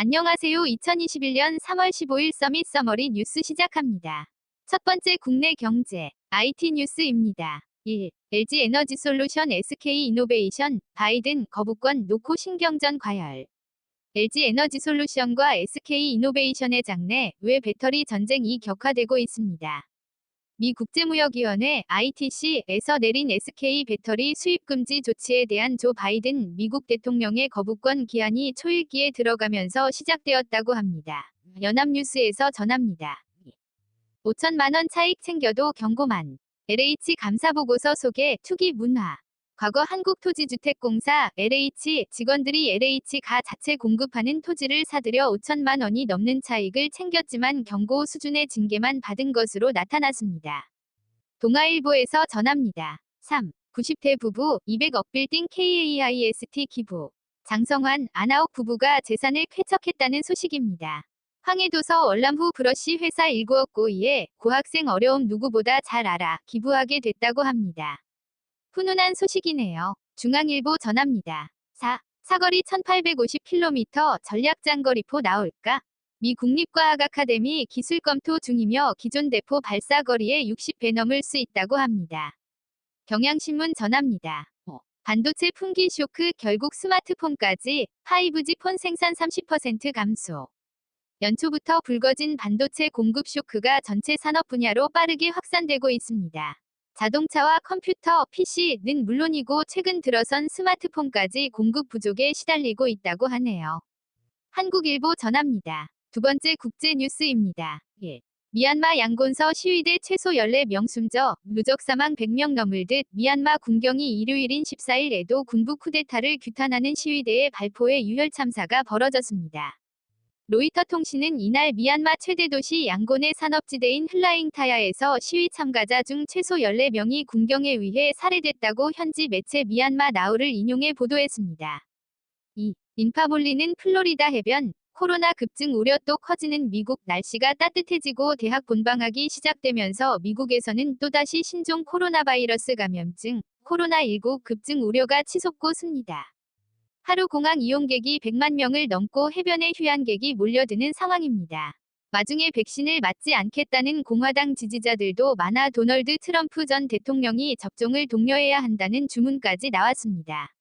안녕하세요. 2021년 3월 15일 서밋 서머리 뉴스 시작합니다. 첫 번째 국내 경제, IT 뉴스입니다. 1. LG에너지솔루션 SK이노베이션, 바이든 거부권 놓고 신경전 과열. LG에너지솔루션과 SK이노베이션의 장내 외 배터리 전쟁이 격화되고 있습니다. 미 국제무역위원회 ITC에서 내린 SK 배터리 수입 금지 조치에 대한 조 바이든 미국 대통령의 거부권 기한이 초읽기에 들어가면서 시작되었다고 합니다. 연합뉴스에서 전합니다. 5천만 원 차익 챙겨도 경고만. LH 감사보고서 소개 투기 문화. 과거 한국토지주택공사 LH 직원들이 LH가 자체 공급하는 토지를 사들여 5천만 원이 넘는 차익을 챙겼지만 경고 수준의 징계만 받은 것으로 나타났습니다. 동아일보에서 전합니다. 3. 90대 부부 200억 빌딩 KAIST 기부. 장성환, 안하옥 부부가 재산을 쾌척했다는 소식입니다. 황해도서 월남후 브러쉬 회사 19억 고이에 고학생 어려움 누구보다 잘 알아 기부하게 됐다고 합니다. 훈훈한 소식이네요. 중앙일보 전합니다. 4. 사거리 1850km 전략장거리포 나올까? 미 국립과학아카데미 기술 검토 중이며 기존 대포 발사 거리에 60배 넘을 수 있다고 합니다. 경향신문 전합니다. 반도체 품귀 쇼크 결국 스마트폰까지 5G 폰 생산 30% 감소. 연초부터 불거진 반도체 공급 쇼크가 전체 산업 분야로 빠르게 확산되고 있습니다. 자동차와 컴퓨터, PC는 물론이고 최근 들어선 스마트폰까지 공급 부족에 시달리고 있다고 하네요. 한국일보 전합니다. 두 번째 국제 뉴스입니다. 1. 미얀마 양곤서 시위대 최소 14명 숨져 누적 사망 100명 넘을 듯 미얀마 군경이 일요일인 14일에도 군부 쿠데타를 규탄하는 시위대의 발포에 유혈 참사가 벌어졌습니다. 로이터 통신은 이날 미얀마 최대 도시 양곤의 산업지대인 흘라잉타야에서 시위 참가자 중 최소 14명이 군경에 의해 살해됐다고 현지 매체 미얀마 나우를 인용해 보도했습니다. 2. 인파 몰리는 플로리다 해변, 코로나 급증 우려 또 커지는 미국. 날씨가 따뜻해지고 대학 본방학이 시작되면서 미국에서는 또다시 신종 코로나 바이러스 감염증, 코로나19 급증 우려가 치솟고 있습니다. 하루 공항 이용객이 100만 명을 넘고 해변에 휴양객이 몰려드는 상황입니다. 마중에 백신을 맞지 않겠다는 공화당 지지자들도 많아 도널드 트럼프 전 대통령이 접종을 독려해야 한다는 주문까지 나왔습니다.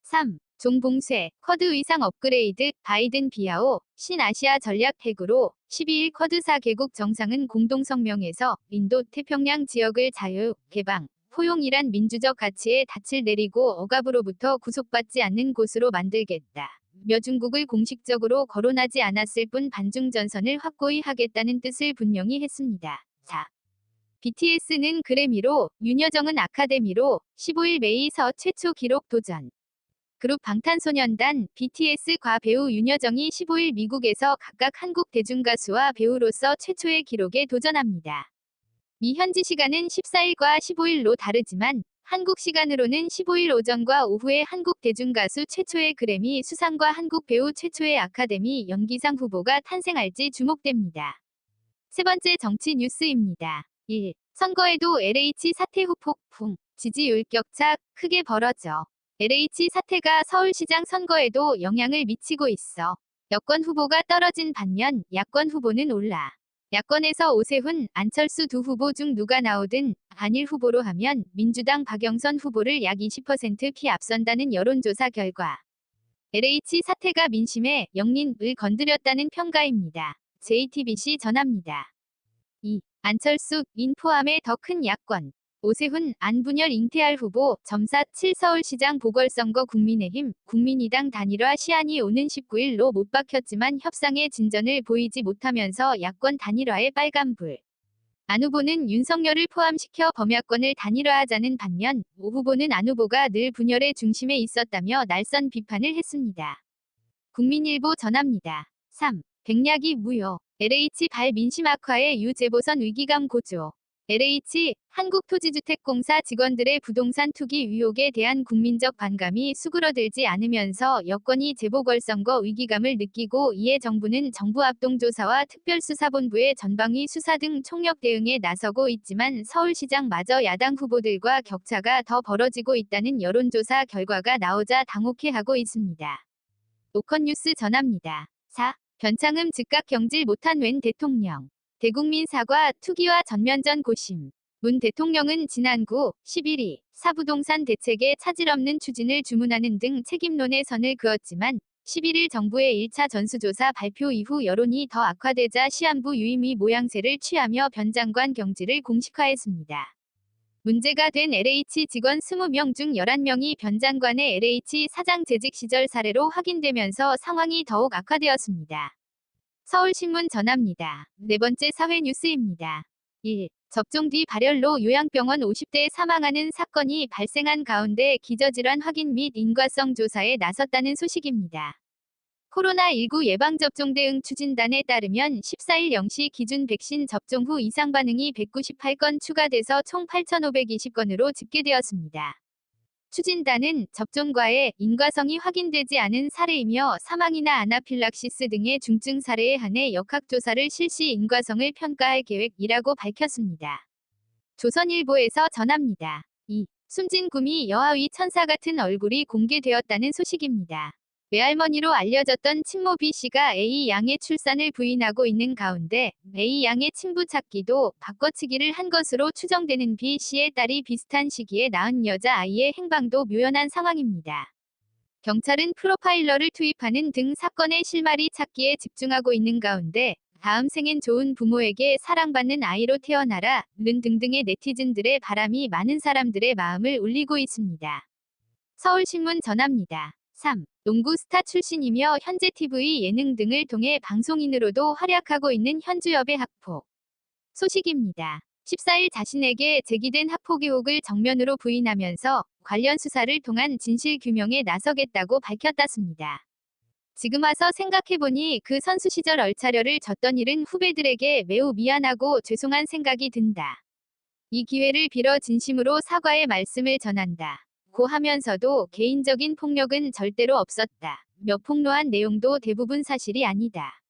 3. 종봉쇄, 쿼드 의상 업그레이드, 바이든 비아오, 신아시아 전략 핵으로 12일 쿼드 4개국 정상은 공동성명에서 인도 태평양 지역을 자유, 개방, 포용이란 민주적 가치에 닻을 내리고 억압으로부터 구속받지 않는 곳으로 만들겠다. 며 중국을 공식적으로 거론하지 않았을 뿐 반중 전선을 확고히 하겠다는 뜻을 분명히 했습니다. 4. BTS는 그래미로, 윤여정은 아카데미로 15일 메이서 최초 기록 도전. 그룹 방탄소년단 BTS과 배우 윤여정이 15일 미국에서 각각 한국 대중가수와 배우로서 최초의 기록에 도전합니다. 미 현지 시간은 14일과 15일로 다르지만 한국 시간으로는 15일 오전과 오후에 한국 대중가수 최초의 그래미 수상과 한국 배우 최초의 아카데미 연기상 후보가 탄생할지 주목됩니다. 세 번째 정치 뉴스입니다. 1. 선거에도 LH 사퇴 후 폭풍, 지지율 격차 크게 벌어져. LH 사태가 서울시장 선거에도 영향을 미치고 있어. 여권 후보가 떨어진 반면 야권 후보는 올라. 야권에서 오세훈, 안철수 두 후보 중 누가 나오든 단일 후보로 하면 민주당 박영선 후보를 약 20% 피 앞선다는 여론조사 결과. LH 사태가 민심에 영린을 건드렸다는 평가입니다. JTBC 전합니다. 2. 안철수, 인 포함해 더 큰 야권. 오세훈, 안분열 잉태할 후보, 점사 7 서울시장 보궐선거 국민의힘, 국민의당 단일화 시한이 오는 19일로 못 박혔지만 협상의 진전을 보이지 못하면서 야권 단일화에 빨간불. 안 후보는 윤석열을 포함시켜 범야권을 단일화하자는 반면 오 후보는 안 후보가 늘 분열의 중심에 있었다며 날선 비판을 했습니다. 국민일보 전합니다. 3. 백약이 무효. LH 발 민심 악화에 유재보선 위기감 고조. LH, 한국토지주택공사 직원들의 부동산 투기 의혹에 대한 국민적 반감이 수그러들지 않으면서 여권이 재보궐선거 위기감을 느끼고 이에 정부는 정부합동조사와 특별수사본부의 전방위 수사 등 총력 대응에 나서고 있지만 서울시장마저 야당 후보들과 격차가 더 벌어지고 있다는 여론조사 결과가 나오자 당혹해하고 있습니다. 오컨뉴스 전합니다. 4. 변창흠 즉각 경질 못한 웬 대통령. 대국민 사과 투기와 전면전 고심. 문 대통령은 지난 9, 11일 사부동산 대책에 차질 없는 추진을 주문하는 등 책임론에 선을 그었지만 11일 정부의 1차 전수조사 발표 이후 여론이 더 악화되자 시한부 유임의 모양새를 취하며 변장관 경질을 공식화했습니다. 문제가 된 LH 직원 20명 중 11명이 변장관의 LH 사장 재직 시절 사례로 확인되면서 상황이 더욱 악화되었습니다. 서울신문 전합니다. 네 번째 사회 뉴스입니다. 1. 접종 뒤 발열로 요양병원 50대 사망하는 사건이 발생한 가운데 기저질환 확인 및 인과성 조사에 나섰다는 소식입니다. 코로나19 예방접종 대응 추진단에 따르면 14일 0시 기준 백신 접종 후 이상 반응이 198건 추가돼서 총 8,520건으로 집계되었습니다. 추진단은 접종과의 인과성이 확인되지 않은 사례이며 사망이나 아나필락시스 등의 중증 사례에 한해 역학조사를 실시 인과성을 평가할 계획이라고 밝혔습니다. 조선일보에서 전합니다. 2. 숨진 구미 여아의 천사 같은 얼굴이 공개되었다는 소식입니다. 외할머니로 알려졌던 친모 B씨가 A양의 출산을 부인하고 있는 가운데 A양의 친부 찾기도 바꿔치기를 한 것으로 추정되는 B씨의 딸이 비슷한 시기에 낳은 여자아이의 행방도 묘연한 상황입니다. 경찰은 프로파일러를 투입하는 등 사건의 실마리 찾기에 집중하고 있는 가운데 다음 생엔 좋은 부모에게 사랑받는 아이로 태어나라 는 등등의 네티즌들의 바람이 많은 사람들의 마음을 울리고 있습니다. 서울신문 전합니다. 3. 농구 스타 출신이며 현재 TV 예능 등을 통해 방송인으로도 활약하고 있는 현주엽의 학폭 소식입니다. 14일 자신에게 제기된 학폭 의혹을 정면으로 부인하면서 관련 수사를 통한 진실 규명에 나서겠다고 밝혔다습니다. 지금 와서 생각해보니 그 선수 시절 얼차려를 줬던 일은 후배들에게 매우 미안하고 죄송한 생각이 든다. 이 기회를 빌어 진심으로 사과의 말씀을 전한다. 고 하면서도 개인적인 폭력은 절대로 없었다. 며 폭로한 내용도 대부분 사실이 아니다.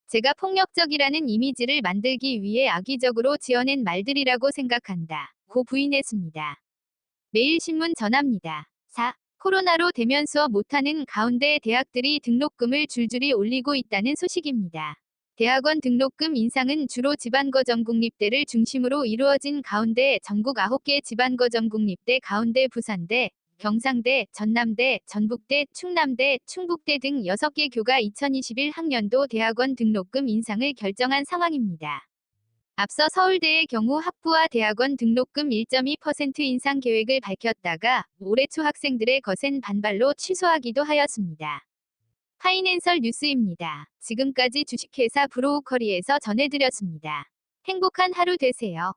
제가 폭력적이라는 이미지를 만들기 위해 악의적으로 지어낸 말들이라고 생각한다. 고 부인했습니다. 매일신문 전합니다. 4. 코로나로 대면 수업 못하는 가운데 대학들이 등록금을 줄줄이 올리고 있다는 소식입니다. 대학원 등록금 인상은 주로 지방거점국립대를 중심으로 이루어진 가운데 전국 9개 지방거점국립대 가운데 부산대, 경상대, 전남대, 전북대, 충남대, 충북대 등 6개 교가 2021 학년도 대학원 등록금 인상을 결정한 상황입니다. 앞서 서울대의 경우 학부와 대학원 등록금 1.2% 인상 계획을 밝혔다가 올해 초 학생들의 거센 반발로 취소하기도 하였습니다. 파이낸셜 뉴스입니다. 지금까지 주식회사 브로우커리에서 전해드렸습니다. 행복한 하루 되세요.